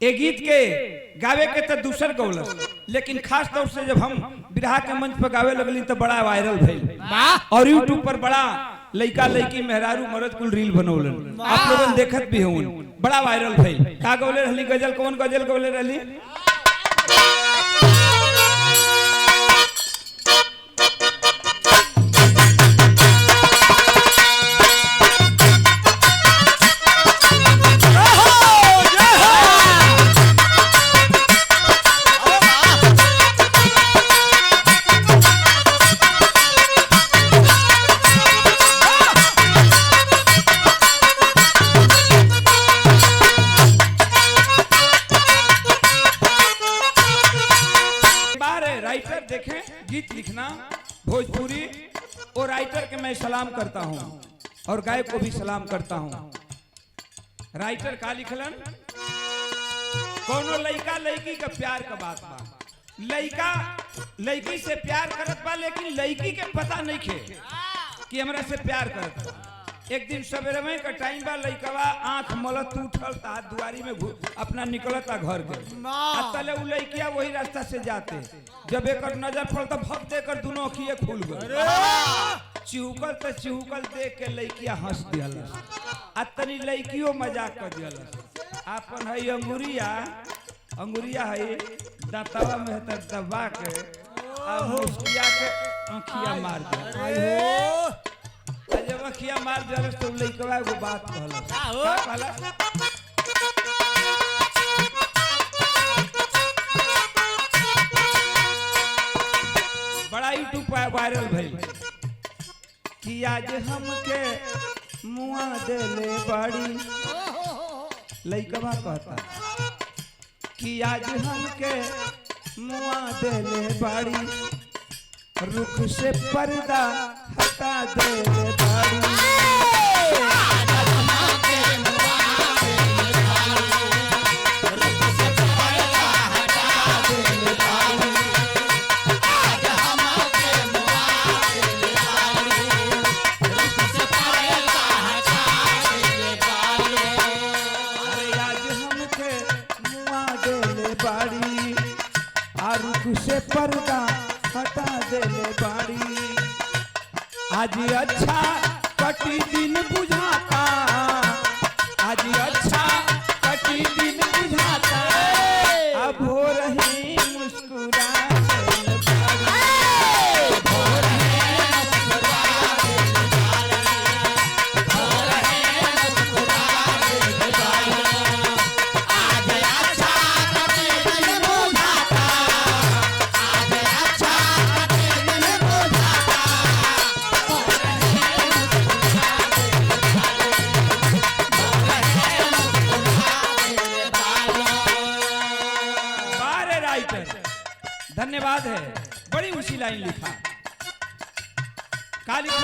ए गीत के गावे के तो दूसर गौलस, लेकिन खास तौर से जब हम बिरहा के मंच पर गावे लगली तो बड़ा वायरल भइल और यूट्यूब पर बड़ा लइका लइकी मेहरारू मर्द कुल रील बनौलन। आप लोगन देखत भी हों, बड़ा वायरल भइल। का गौले रहली गजल? कौन गजल गौले रहली? राइटर देखें, गीत लिखना भोजपुरी और राइटर के मैं सलाम करता हूं और गायक को भी सलाम करता हूं। राइटर का लिखलन, कोनो लइका लइकी का प्यार का बात बा, लइका लइकी से प्यार करत बा, लेकिन लइकी के पता नहीं खे कि हमरा से प्यार करत बा। एक दिन सवेरे में का टाइम बा, लइकवा आंख मलत उठल ता दुआरी में अपना निकलता घर के, तले उ लइकिया वही रास्ता से जाते, जब एक नजर पड़ल तो भग देकर दोनों अखिए खुल गए। चिहुकल तो चिहुकल देख के लइकिया हंस दियलस, आ तनी लइकियो मजाक कर दियलस। आपन है अंगुरिया है दांतवा में त दबा के आ मुस्किया के आंखिया मार दिया। जब अखिया मार दिया तो लइकवा एगो बात कहलस। का कहलस? बड़ा यूट्यूब पर वायरल भइल कि आज हमके मुआ देले बड़ी, लइकवा कहता कि आज हमके मुआ देले बड़ी, रुख से पर्दा हटा देले बड़ी। से पर्दा हटा देले बाड़ी, आज अच्छा कटी दिन बुझाता, आज अच्छा कटी दिन बुझाता, अब हो रही मुस्कुरा धन्यवाद है। बड़ी ऊंची लाइन लिखा, का लिखा?